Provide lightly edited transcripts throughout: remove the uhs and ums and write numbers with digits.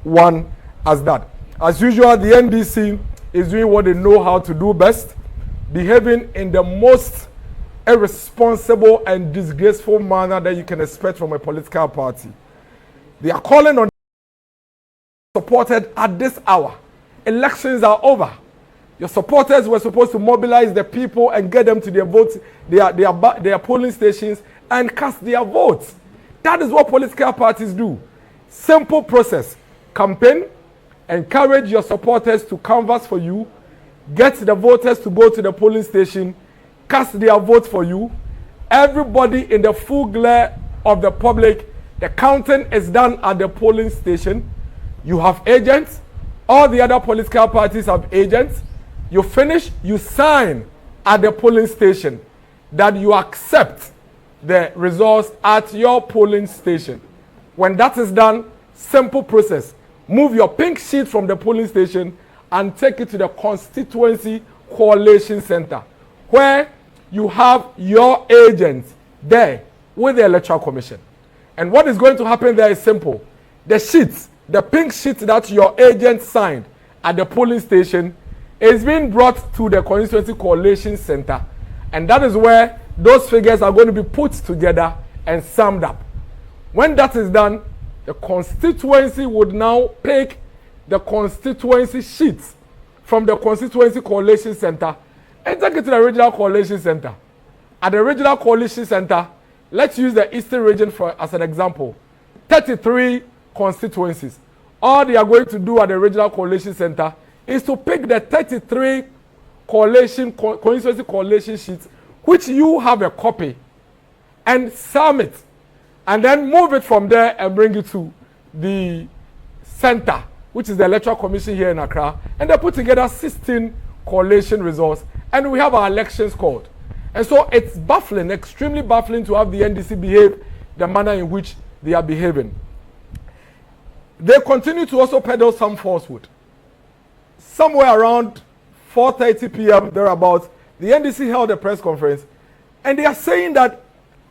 one as that. As usual, the NDC is doing what they know how to do best, behaving in the most irresponsible and disgraceful manner that you can expect from a political party. They are calling on supported at this hour. Elections are over. Your supporters were supposed to mobilize the people and get them to their votes, their polling stations, and cast their votes. That is what political parties do. Simple process. Campaign, encourage your supporters to canvass for you, get the voters to go to the polling station, cast their vote for you. Everybody in the full glare of the public, the counting is done at the polling station. You have agents. All the other political parties have agents. You finish, you sign at the polling station that you accept the results at your polling station. When that is done, simple process. Move your pink sheet from the polling station and take it to the constituency collation center, where you have your agents there with the electoral commission. And what is going to happen there is simple. The sheets, the pink sheet that your agent signed at the polling station is being brought to the constituency collation center, and that is where those figures are going to be put together and summed up. When that is done, the constituency would now pick the constituency sheets from the constituency collation center and take it to the regional collation center. At the regional collation center, let's use the Eastern region as an example. 33 constituencies. All they are going to do at the regional collation center is to pick the 33 constituency collation sheets, which you have a copy, and sum it, and then move it from there and bring it to the center, which is the electoral commission here in Accra, and they put together 16 collation results, and we have our elections called. And so it's baffling, extremely baffling, to have the NDC behave the manner in which they are behaving. They continue to also peddle some falsehood. Somewhere around 4:30 p.m. thereabouts, the NDC held a press conference, and they are saying that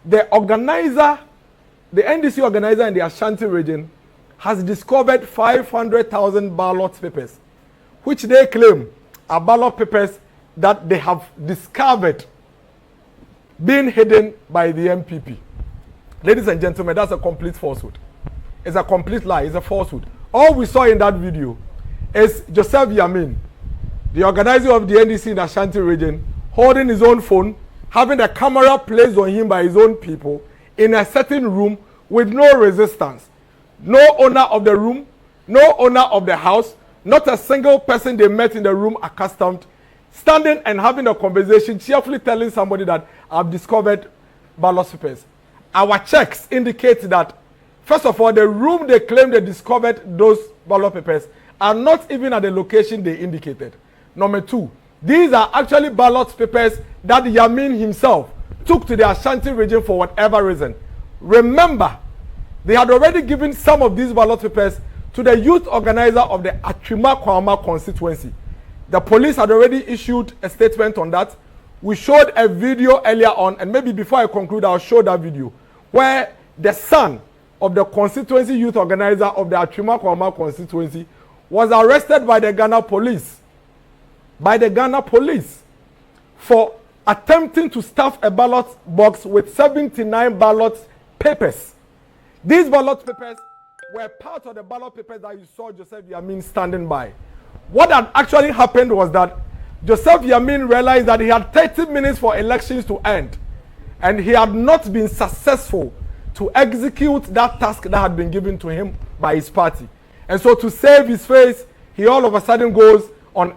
the NDC organizer in the Ashanti region has discovered 500,000 ballot papers, which they claim are ballot papers that they have discovered being hidden by the MPP. Ladies and gentlemen, that's a complete falsehood. It's a complete lie. It's a falsehood. All we saw in that video is Joseph Yamin, the organizer of the NDC in the Ashanti region, holding his own phone, having a camera placed on him by his own people in a certain room with no resistance. No owner of the room, no owner of the house, not a single person they met in the room accustomed, standing and having a conversation, cheerfully telling somebody that I've discovered ballot papers. Our checks indicate that, first of all, the room they claim they discovered those ballot papers are not even at the location they indicated. Number two, these are actually ballot papers that Yamin himself took to the Ashanti region for whatever reason. Remember, they had already given some of these ballot papers to the youth organizer of the Atrima Kwama constituency. The police had already issued a statement on that. We showed a video earlier on, and maybe before I conclude, I'll show that video, where the son of the constituency youth organizer of the Atrima Kwama constituency was arrested by the Ghana police. For attempting to stuff a ballot box with 79 ballot papers. These ballot papers were part of the ballot papers that you saw Joseph Yamin standing by. What had actually happened was that Joseph Yamin realized that he had 30 minutes for elections to end, and he had not been successful to execute that task that had been given to him by his party. And so, to save his face, he all of a sudden goes on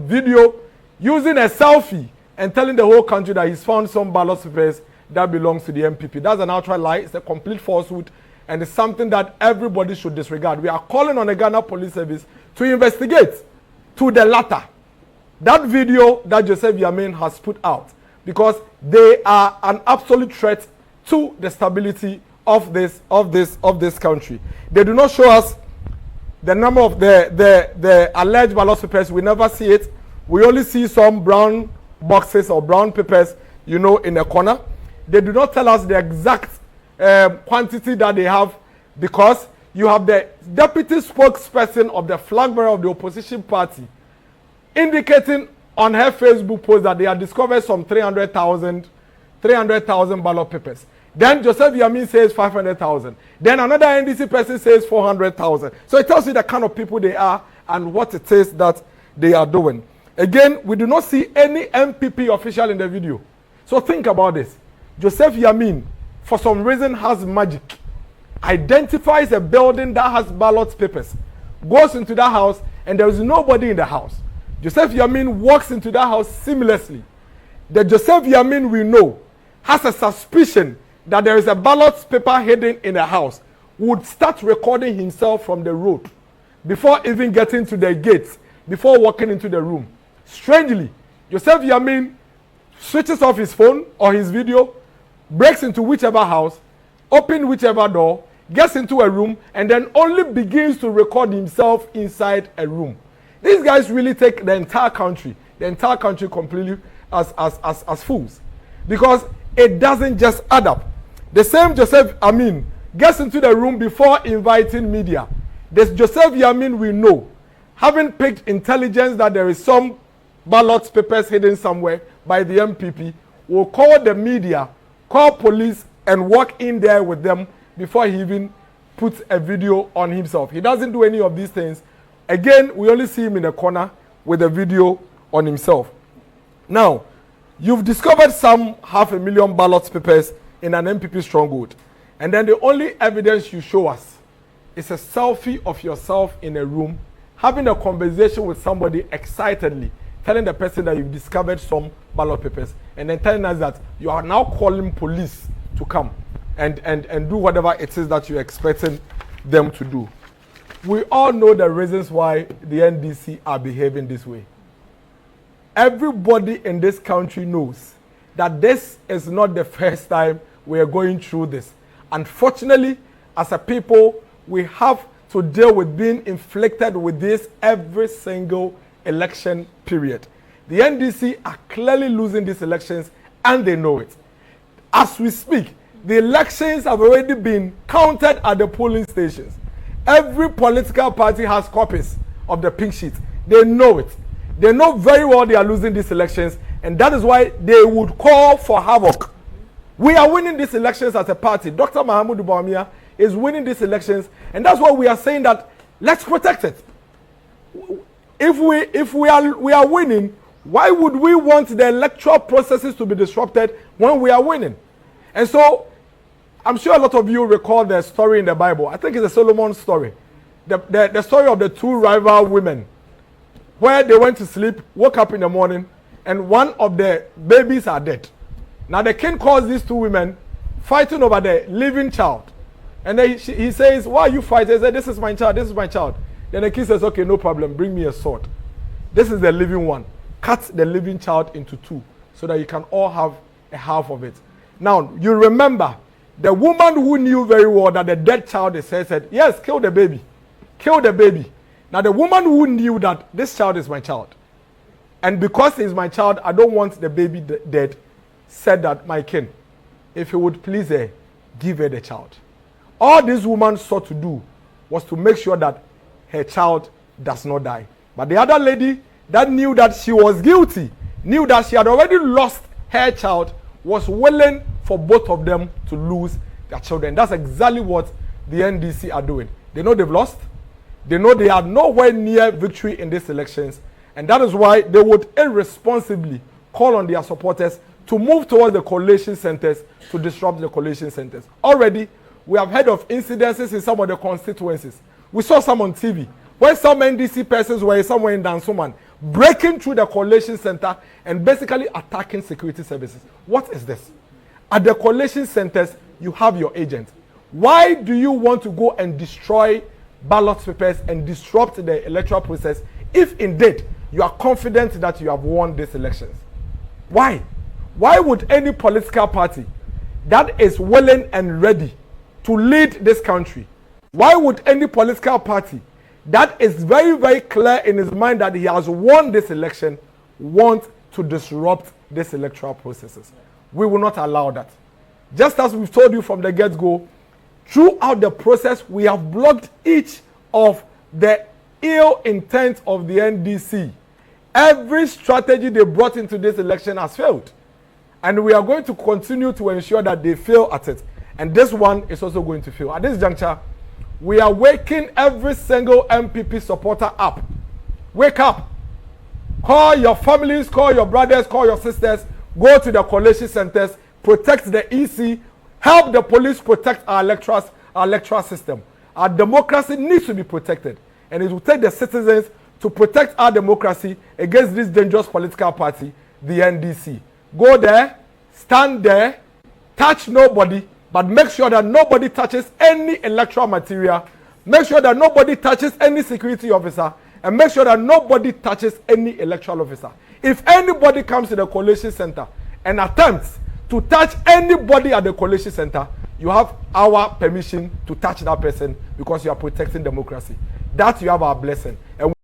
video using a selfie and telling the whole country that he's found some ballot papers that belongs to the MPP. That's an outright lie. It's a complete falsehood, and it's something that everybody should disregard. We are calling on the Ghana Police Service to investigate to the latter that video that Joseph Yamin has put out, because they are an absolute threat to the stability of this country. They do not show us the number of the alleged ballot papers. We never see it. We only see some brown boxes or brown papers, in a corner. They do not tell us the exact quantity that they have, because you have the deputy spokesperson of the flag bearer of the opposition party indicating on her Facebook post that they have discovered some 300,000 ballot papers. Then Joseph Yamin says 500,000. Then another NDC person says 400,000. So it tells you the kind of people they are and what it is that they are doing. Again, we do not see any MPP official in the video. So think about this. Joseph Yamin, for some reason, has magic. Identifies a building that has ballot papers. Goes into that house and there is nobody in the house. Joseph Yamin walks into that house seamlessly. The Joseph Yamin we know has a suspicion that there is a ballot paper hidden in the house, would start recording himself from the road before even getting to the gates, before walking into the room. Strangely, Joseph Yamin switches off his phone or his video, breaks into whichever house, opens whichever door, gets into a room, and then only begins to record himself inside a room. These guys really take the entire country completely as fools, because it doesn't just add up. The same Joseph Yamin gets into the room before inviting media. This Joseph Yamin we know, having picked intelligence that there is some ballot papers hidden somewhere by the MPP, will call the media, call police, and walk in there with them before he even puts a video on himself. He doesn't do any of these things. Again, we only see him in the corner with a video on himself. Now, you've discovered some 500,000 ballot papers in an MPP stronghold. And then the only evidence you show us is a selfie of yourself in a room, having a conversation with somebody excitedly, telling the person that you've discovered some ballot papers, and then telling us that you are now calling police to come and do whatever it is that you're expecting them to do. We all know the reasons why the NDC are behaving this way. Everybody in this country knows that this is not the first time we are going through this. Unfortunately, as a people, we have to deal with being inflicted with this every single election period. The NDC are clearly losing these elections and they know it. As we speak, the elections have already been counted at the polling stations. Every political party has copies of the pink sheet. They know it. They know very well they are losing these elections, and that is why they would call for havoc. We are winning these elections as a party. Dr. Mahamudu Bawumia is winning these elections, and that's why we are saying that let's protect it. If we are winning, why would we want the electoral processes to be disrupted when we are winning? And so, I'm sure a lot of you recall the story in the Bible. I think it's a Solomon story. The story of the two rival women, where they went to sleep, woke up in the morning, and one of the babies are dead. Now the king calls these two women fighting over the living child. And then he says, why are you fighting? He said, this is my child, this is my child. Then the king says, okay, no problem, bring me a sword. This is the living one. Cut the living child into two so that you can all have a half of it. Now, you remember, the woman who knew very well that the dead child is her said, yes, kill the baby. Kill the baby. Now, the woman who knew that this child is my child, and because he's my child, I don't want the baby dead, said that, my king, if he would please her, give her the child. All this woman sought to do was to make sure that her child does not die. But the other lady that knew that she was guilty, knew that she had already lost her child, was willing for both of them to lose their children. That's exactly what the NDC are doing. They know they've lost. They know they are nowhere near victory in these elections. And that is why they would irresponsibly call on their supporters to move towards the collation centers to disrupt the collation centers. Already, we have heard of incidences in some of the constituencies. We saw some on TV, where some NDC persons were somewhere in Dansoman, breaking through the collation center and basically attacking security services. What is this? At the collation centers, you have your agent. Why do you want to go and destroy ballot papers and disrupt the electoral process if indeed you are confident that you have won these elections? Why? Why would any political party that is willing and ready to lead this country, why would any political party that is very, very clear in his mind that he has won this election want to disrupt these electoral processes? We will not allow that. Just as we've told you from the get-go, throughout the process, we have blocked each of the ill intent of the NDC. Every strategy they brought into this election has failed. And we are going to continue to ensure that they fail at it. And this one is also going to fail. At this juncture, we are waking every single MPP supporter up. Wake up. Call your families, call your brothers, call your sisters. Go to the collation centers. Protect the EC. Help the police protect our electoral system. Our democracy needs to be protected. And it will take the citizens to protect our democracy against this dangerous political party, the NDC. Go there, stand there, touch nobody, but make sure that nobody touches any electoral material. Make sure that nobody touches any security officer, and make sure that nobody touches any electoral officer. If anybody comes to the collation center and attempts to touch anybody at the collation center, you have our permission to touch that person because you are protecting democracy. That you have our blessing. And